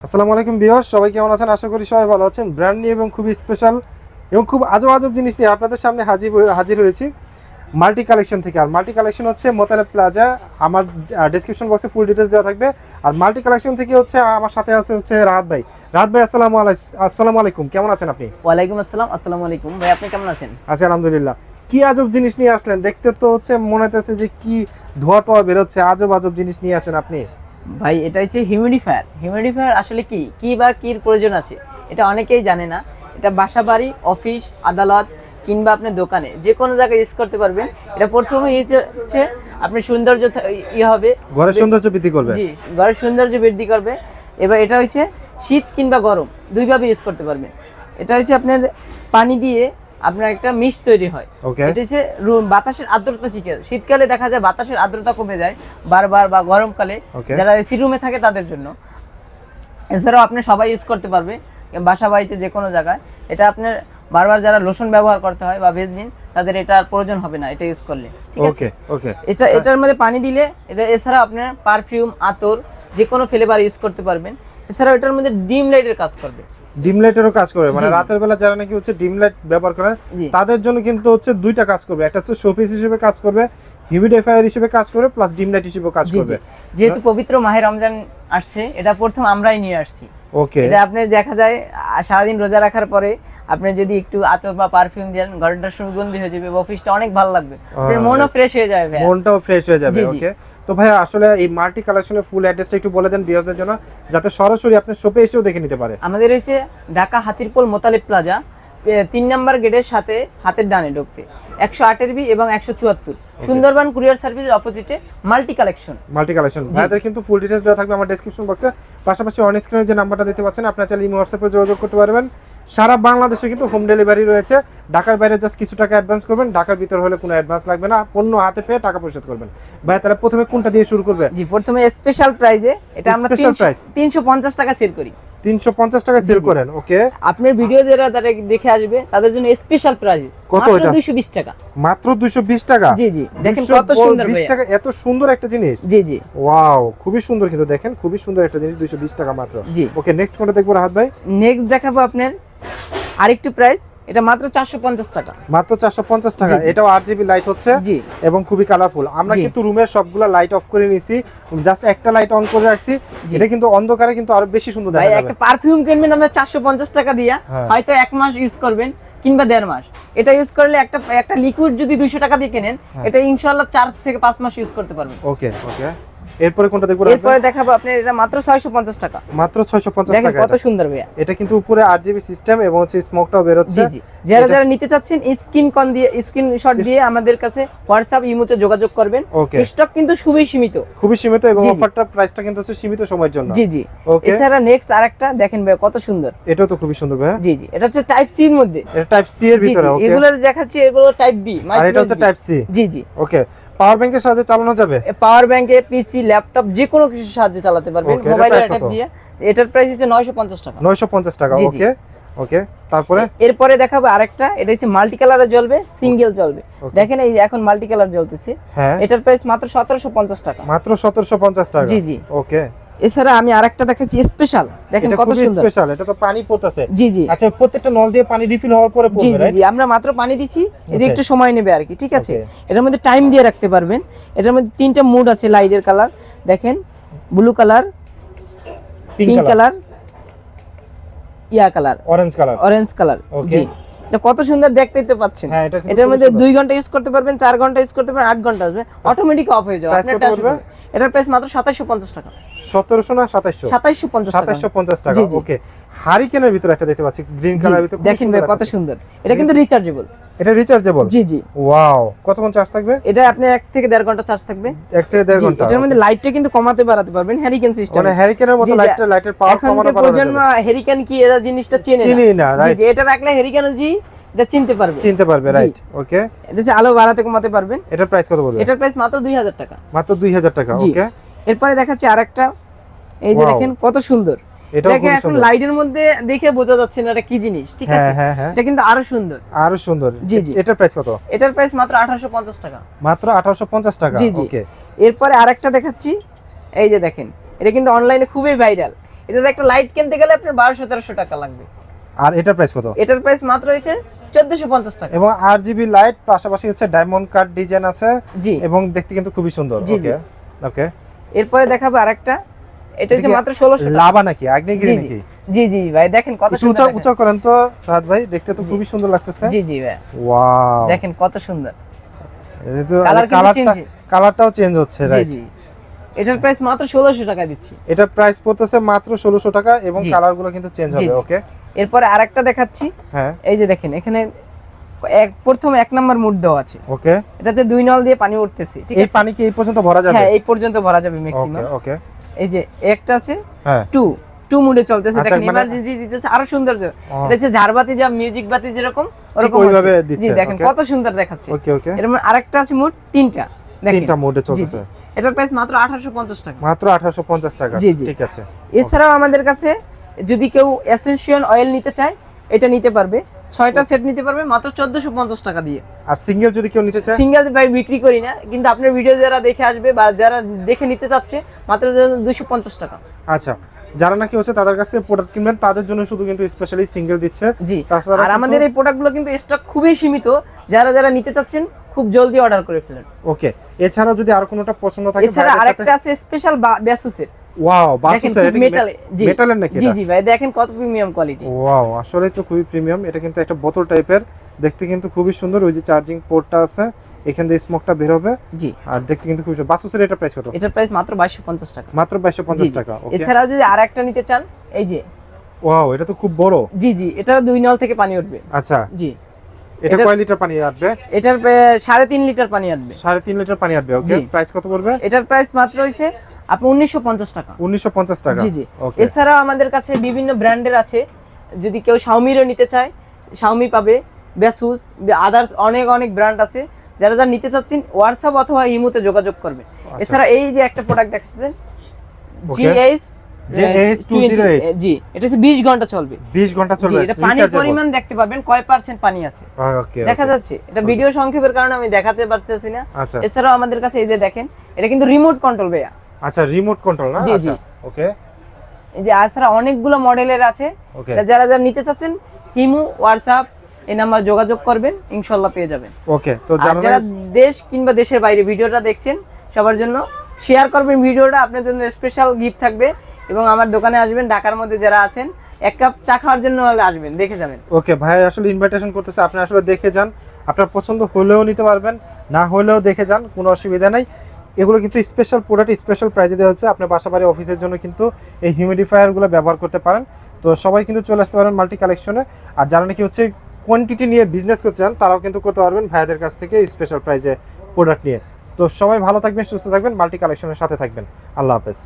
আসসালামু আলাইকুম ভিউয়ার্স, সবাই কেমন আছেন? আশা করি সবাই ভালো আছেন। ব্র্যান্ড নিউ এবং খুবই স্পেশাল এবং খুব আজব আজব জিনিস নিয়ে আপনাদের সামনে হাজির হয়েছি মাল্টি কালেকশন থেকে। আর মাল্টি কালেকশন হচ্ছে মোতালেব প্লাজা। আমার ডেসক্রিপশন বক্সে ফুল ডিটেলস দেওয়া থাকবে। আর মাল্টি কালেকশন থেকে হচ্ছে আমার সাথে হচ্ছে রাহাত ভাই। রাহাত ভাই, আসসালামু আলাইকুম, কেমন আছেন আপনি? ওয়ালাইকুম আসসালাম। আসসালামু আলাইকুম ভাই, আপনি কেমন আছেন? আছি আলহামদুলিল্লাহ। কি আজব জিনিস নিয়ে আসলেন? দেখতে তো হচ্ছে মনে হচ্ছে যে কি ধোয়া টোয়া বেরোচ্ছে, আজব আজব জিনিস নিয়ে আসেন আপনি। ভাই এটা হচ্ছে হিউমিডিফায়ার আসলে কি বা কির প্রয়োজন আছে এটা অনেকেই জানে না। এটা বাসা বাড়ি, অফিস, আদালত কিংবা আপনার দোকানে যে কোনো জায়গায় ইউজ করতে পারবেন। এটা প্রথমে ইউজ হচ্ছে আপনার সৌন্দর্য হবে, ঘরের সৌন্দর্য বৃদ্ধি করবে। জি, ঘরের সৌন্দর্য বৃদ্ধি করবে। এবার এটা হচ্ছে শীত কিংবা গরম দুইভাবে ইউজ করতে পারবেন। এটা হচ্ছে আপনার পানি দিয়ে আপনার একটা মিক্স তৈরি হয়। এটা হচ্ছে বাতাসের আর্দ্রতা ঠিক আছে। শীতকালে দেখা যায় বাতাসের আর্দ্রতা কমে যায় বারবার, বা গরমকালে যারা এসি রুমে থাকে তাদের জন্য। এছাড়াও আপনি সবাই ইউজ করতে পারবে বাসা বাড়িতে যে কোনো জায়গায়। এটা আপনার বারবার যারা লোশন ব্যবহার করতে হয় বা ভেজলিন, তাদের এটার প্রয়োজন হবে না এটা ইউজ করলে, ঠিক আছে? এটার মধ্যে পানি দিলে এটা, এছাড়া আপনার পারফিউম, আতর যে কোনো ফ্লেভার ইউজ করতে পারবেন। এছাড়াও এটার মধ্যে ডিম লাইটের কাজ করবে। ডিম লাইটেরও কাজ করবে, মানে রাতের বেলা যারা নাকি হচ্ছে ডিম লাইট ব্যবহার করেন তাদের জন্য কিন্তু হচ্ছে দুইটা কাজ করবে। একটা হচ্ছে শোপিস হিসেবে কাজ করবে, হিউমিডিফায়ার হিসেবে কাজ করবে, প্লাস ডিম লাইট হিসেবে কাজ করবে। যেহেতু পবিত্র মাহে রমজান আসছে, এটা প্রথম আমরাই নিয়ে আসছি। এটা আপনি দেখা যায় সারাদিন রোজা রাখার পরে আপনি যদি একটু আতর বা পারফিউম দেন, ঘরটা সুগন্ধি হয়ে যাবে, অফিসটা অনেক ভালো লাগবে, মনও ফ্রেশ হয়ে যাবে, মনটাও ফ্রেশ হয়ে যাবে। ওকে, তো ভাই আসলে এই মাল্টি কালেকশনের ফুল অ্যাড্রেসটা একটু বলে দেন ভিউয়ারদের জন্য, যাতে সরাসরি আপনি শপে এসেও দেখে নিতে পারে। আমাদের হচ্ছে ঢাকা হাতিরপুল মোতালিব প্লাজা 3 নম্বর গেটের সাথে হাতের ডানে ঢুকতে 108 বি এবং 174 সুন্দরবন কুরিয়ার সার্ভিসের অপোজিটে মাল্টি কালেকশন। ভাইদের কিন্তু ফুল ডিটেইলস দেওয়া থাকবে আমার ডেসক্রিপশন বক্সে। পাশাপাশি অন স্ক্রিনে যে নাম্বারটা দেখতে পাচ্ছেন, আপনারা চাইলে ইমো হোয়াটসঅ্যাপে যোগাযোগ করতে পারবেন। সারা বাংলাদেশে কিন্তু হোম ডেলিভারি রয়েছে। ঢাকার বাইরে জাস্ট কিছু টাকা অ্যাডভান্স করবেন, ঢাকার ভিতর হলে কোনো অ্যাডভান্স লাগবে না, পণ্য হাতে পেয়ে টাকা পরিশোধ করবেন। ভাই তাহলে প্রথমে কোনটা দিয়ে শুরু করবে? জি, প্রথমে স্পেশাল প্রাইজে এটা আমরা 350 টাকা সেল করি। 350 টাকা সেল করেন, ওকে। আপনার ভিডিও যারা দেখে আসবে তাদের জন্য স্পেশাল প্রাইস কত? এটা 220 টাকা, মাত্র 220 টাকা। জি জি, দেখেন কত সুন্দর 20 টাকা, এত সুন্দর একটা জিনিস। জি জি, ওয়াও, খুবই সুন্দর, কিন্তু দেখেন খুবই সুন্দর একটা জিনিস, 220 টাকা মাত্র। জি, ওকে, নেক্সট কোনটা দেখবো রাহাত ভাই? নেক্সট দেখাবো আপনার আরেকটু প্রাইস, এটা মাত্র 450 টাকা। মাত্র 450 টাকা। এটাও আরজিবি লাইট হচ্ছে এবং খুবই কালারফুল। আমরা কিন্তু রুমের সবগুলা লাইট অফ করে নিছি, জাস্ট একটা লাইট অন করে রাখছি। এটা কিন্তু অন্ধকারে কিন্তু আরো বেশি সুন্দর দেখা যাবে। একটা পারফিউম কিনবেন আমরা 450 টাকা দিয়া, হয়তো 1 মাস ইউজ করবেন কিংবা 1.5 মাস। এটা ইউজ করলে একটা লিকুইড যদি 200 টাকা দিয়ে কেনেন, এটা ইনশাআল্লাহ 4 থেকে 5 মাস ইউজ করতে পারবেন। ওকে ওকে, এরপরে কোনটা দেখবো? এরপরে দেখাবো আপনার এটা মাত্র 650 টাকা। মাত্র 650 টাকা। দেখেন কত সুন্দর ভাইয়া। এটা কিন্তু উপরে আরজিবি সিস্টেম এবং হচ্ছে স্মোকটাও বের হচ্ছে। জি জি, যারা নিতে চাচ্ছেন স্ক্রিনশট দিয়ে আমাদের কাছে হোয়াটসঅ্যাপ, ইমোতে যোগাযোগ করবেন। স্টক কিন্তু খুবই সীমিত এবং অফারটা প্রাইসটা কিন্তু হচ্ছে সীমিত সময়ের জন্য। জি জি, ওকে। এছাড়া নেক্সট আরেকটা দেখেন ভাই, কত সুন্দর। এটাও তো খুবই সুন্দর ভাই। জি জি, এটা হচ্ছে টাইপ সি এর মধ্যে। এটা টাইপ সি এর ভিতরে। ওকে, এগুলো দেখাচ্ছি, এগুলো টাইপ বি, আর এটা হচ্ছে টাইপ সি। জি জি, ওকে। পাওয়ার ব্যাংকের সাহায্যে চালানো যাবে? পাওয়ার ব্যাংকে, পিসি, ল্যাপটপ যে কোনো কিছুর সাহায্যে চালাতে পারবেন, মোবাইলে অ্যাটাচ দিয়ে। এটার প্রাইস হচ্ছে 950 টাকা। 950 টাকা, ওকে ওকে। এরপরে দেখাবো আরেকটা, এটা হচ্ছে মাল্টি কালারে জ্বলবে, সিঙ্গেল জ্বলবে। দেখেন এই এখন মাল্টি কালার জ্বলতেছে। এটার প্রাইস মাত্র 1750 টাকা। মাত্র 1750 টাকা। জি জি, ওকে। এছাড়া আমি আরেকটা দেখাচ্ছি স্পেশাল, দেখেন কত সুন্দর স্পেশাল। এটা তো পানি পড়তেছে। জি জি, আচ্ছা, প্রত্যেকটা নল দিয়ে পানি রিফিল হওয়ার পরে পড়বে। জি জি জি, আমরা মাত্র পানি দিছি, এটা একটু সময় নেবে আর কি, ঠিক আছে? এটার মধ্যে টাইম দিয়ে রাখতে পারবেন। এটার মধ্যে 3টা মুড আছে লাইটের কালার, দেখেন blue colour, pink colour, colour, orange colour. জি, এটা কত সুন্দর দেখতেই তো পাচ্ছেন। এটার মধ্যে 2 ঘন্টা ইউজ করতে পারবেন, 4 ঘন্টা ইউজ করতে পারবেন, 8 ঘন্টা আসবে, অটোমেটিক অফ হয়ে যাবে। এটার প্রাইস মাত্র 2750 টাকা। 1700 না 2700? 2750 টাকা। ওকে। হারিকেনের ভিতরে একটা দেখতে পাচ্ছি গ্রিন কালারের ভিতরে, দেখেন ভাই কত সুন্দর। এটা কিন্তু রিচার্জেবল। এটা রিচার্জেবল? জি জি। ওয়াও, কতক্ষণ চার্জ থাকবে? এটা আপনি 1 থেকে 1.5 ঘন্টা চার্জ থাকবে। 1 থেকে 1.5 ঘন্টা। এটার মধ্যে লাইটটা কিন্তু কমাতে বাড়াতে পারবেন, হ্যারিকেন সিস্টেম। মানে হ্যারিকেনের মতো লাইটের পাওয়ার কমাতে পারবেন। এখন প্রজন্ম হ্যারিকেন কি এরা জিনিসটা চেনে না। জি জি, এটা রাখলে হ্যারিকেন এটা চিনতে পারবে, রাইট। ওকে, এটা যে আলো বাড়াতে কমাতে পারবেন। এটার প্রাইস কত বলবেন? এটার প্রাইস মাত্র 2000 টাকা। মাত্র 2000 টাকা। ওকে। এরপরে দেখাচ্ছি আরেকটা, এই যে দেখেন কত সুন্দর। দেখেন এখন লাইটের মধ্যে দেখে বোঝা যাচ্ছে না এটা কি জিনিস, ঠিক আছে? এটা কিন্তু আরো সুন্দর। জি জি, এটার প্রাইস কত? এটার প্রাইস মাত্র 1850 টাকা। মাত্র 1850 টাকা। ওকে। এরপরে আরেকটা দেখাচ্ছি, এই যে দেখেন, এটা কিন্তু অনলাইনে খুবই ভাইরাল। এটার একটা লাইট কিনতে গেলে আপনার 1200-1300 টাকা লাগবে। আর এটার প্রাইস কত? এটার প্রাইস মাত্র হইছে 1450 টাকা। এবং আরজিবি লাইট, পাশাপাশি হচ্ছে ডায়মন্ড কাট ডিজাইন আছে, জি, এবং দেখতে কিন্তু খুবই সুন্দর। ওকে ওকে, এরপরে দেখাবো আরেকটা, এটা হচ্ছে মাত্র 1600 টাকা। লাভা নাকি আগ্নেয়গিরি নাকি? জি জি ভাই, দেখেন কত সুন্দর। উঁচা করেন তো রাত ভাই, দেখতে তো খুবই সুন্দর লাগতেছে। জি জি ভাই, ওয়াও, দেখেন কত সুন্দর। কালারটাও চেঞ্জ হচ্ছে। জি জি, এটার প্রাইস মাত্র 1600 টাকা দিচ্ছি। এটার প্রাইস পড়তেছে মাত্র 1600 টাকা, এবং কালারগুলো কিন্তু চেঞ্জ হবে। ওকে, এরপরে আরেকটা দেখাচ্ছি। হ্যাঁ, এই যে দেখেন এখানে প্রথম 1 নাম্বার মুড দেওয়া আছে। ওকে, এটাতে 2 নল দিয়ে পানি উঠতেছে। ঠিক আছে, এই পানি কি এই পর্যন্ত ভরা যাবে? হ্যাঁ, এই পর্যন্ত ভরা যাবে ম্যাক্সিমাম। ওকে, এই যে একটা আছে, হ্যাঁ, 2 মুডে চলতেছে। দেখেন ইমার্জেন্সি দিতেছে, আরো সুন্দর। এটা হচ্ছে ঝাড়বাতি, যা মিউজিক বাতি যেরকম ওরকম ওইভাবে হচ্ছে। দিচ্ছে। জি, দেখেন কত সুন্দর দেখাচ্ছে। ওকে ওকে, এর মধ্যে আরেকটা আছে মুড 3টা, দেখেন 3টা মুডে চলতেছে। এটার প্রাইস মাত্র 1850 টাকা। মাত্র 1850 টাকা। ঠিক আছে। এছাড়াও আমাদের কাছে যদি কেউ এসেনশিয়াল অয়েল নিতে চায়, এটা নিতে পারবে। 6টা সেট নিতে পারবে মাত্র 1450 টাকা দিয়ে। আর সিঙ্গেল যদি কেউ নিতে চায়? সিঙ্গেল ভাই বিক্রি করি না, কিন্তু আপনার ভিডিও যারা দেখে আসবে বা যারা দেখে নিতে চাচ্ছে, মাত্র 250 টাকা। আচ্ছা, যারা নাকি হচ্ছে তাদের কাছ থেকে প্রোডাক্ট কিনবেন, তাদের জন্য শুধু কিন্তু স্পেশালি সিঙ্গেল দিচ্ছে। জি, আর আমাদের এই প্রোডাক্টগুলো কিন্তু স্টক খুবই সীমিত। যারা নিতে চাচ্ছেন খুব জলদি অর্ডার করে ফেলেন। ওকে, এছাড়াও যদি আর কোনোটা পছন্দ থাকে, এছাড়া আরেকটা আছে স্পেশাল ব্যাসুসের। ওয়াও, বাসুসের, এটা মেটালের নাকি? জি জি ভাই, দেখেন কত প্রিমিয়াম কোয়ালিটি। ওয়াও, আসলে তো খুবই প্রিমিয়াম। এটা কিন্তু একটা বোতল টাইপের, দেখতে কিন্তু খুবই সুন্দর। ওই যে চার্জিং পোর্টটা আছে, এখান দিয়ে স্মোকটা বের হবে। জি, আর দেখতে কিন্তু খুবই সুন্দর। বাসুসের এটা প্রাইস কত? এটার প্রাইস মাত্র 2250 টাকা। মাত্র 2250 টাকা। ওকে, এছাড়াও যদি আরেকটা নিতে চান, এই যে ওয়াও, এটা তো খুব বড়। জি জি, এটা 2 নল থেকে পানি উঠবে। আচ্ছা, জি, এটা কয় লিটার পানি আসবে? এটার 3.5 লিটার পানি আসবে। 3.5 লিটার পানি আসবে। ওকে, প্রাইস কত পড়বে? এটার প্রাইস মাত্র হইছে আপনি 1950 টাকা। 1950 টাকা। জি জি। এছাড়াও আমাদের কাছে বিভিন্ন ব্র্যান্ডের আছে। যদি কেউ শাওমিরও নিতে চায়, শাওমি পাবে, বেসুস, আদার্স অনেক ব্র্যান্ড আছে। যারা নিতে চাচ্ছেন, হোয়াটসঅ্যাপ অথবা ইমোতে যোগাযোগ করবেন। এছাড়া এই যে একটা প্রোডাক্ট দেখতেছেন, জিএস 20, জি, এটা হচ্ছে 20 ঘন্টা চলবে। 20 ঘন্টা চলবে। এটা পানির পরিমাণ দেখতে পাবেন কয় পার্সেন্ট পানি আছে। ওকে, দেখা যাচ্ছে। এটা ভিডিও সংক্ষেপের কারণে আমি দেখাতে পারতেছি না। এছাড়াও আমাদের কাছে এই যে দেখেন, এটা কিন্তু রিমোট কন্ট্রোল ভাইয়া। আচ্ছা, রিমোট কন্ট্রোল না? জি। ওকে, এই যে এছাড়া অনেকগুলো মডেলের আছে। যারা নিতে চাচ্ছেন, হিমু, হোয়াটসঅ্যাপ এই নাম্বার যোগাযোগ করবেন, ইনশাআল্লাহ পেয়ে যাবেন। ওকে, তো যারা দেশ কিংবা দেশের বাইরে ভিডিওটা দেখছেন, সবার জন্য শেয়ার করবেন ভিডিওটা, আপনার জন্য স্পেশাল গিফট থাকবে। এবং আমার দোকানে আসবেন, ঢাকার মধ্যে যারা আছেন, 1 কাপ চা খাওয়ার জন্য আসবেন, দেখে যাবেন। ওকে ভাই, আসলে ইনভাইটেশন করতেছে, আপনি আসলে দেখে যান। আপনার পছন্দ হলেও নিতে পারবেন, না হলেও দেখে যান, কোনো অসুবিধা নাই। এগুলো কিন্তু স্পেশাল প্রোডাক্ট, স্পেশাল প্রাইসে দেওয়া হচ্ছে। আপনার বাসা বাড়ি অফিসের জন্য কিন্তু এই হিউমিডিফায়ারগুলো ব্যবহার করতে পারেন। তো সবাই কিন্তু চলে আসতে পারেন মাল্টি কালেকশনে। আর যারা নাকি হচ্ছে কোয়ান্টিটি নিয়ে বিজনেস করতে চান, তারাও কিন্তু করতে পারবেন ভাইয়াদের কাছ থেকে স্পেশাল প্রাইসে প্রোডাক্ট নিয়ে। তো সবাই ভালো থাকবেন, সুস্থ থাকবেন, মাল্টি কালেকশনের সাথে থাকবেন। আল্লাহ হাফেজ।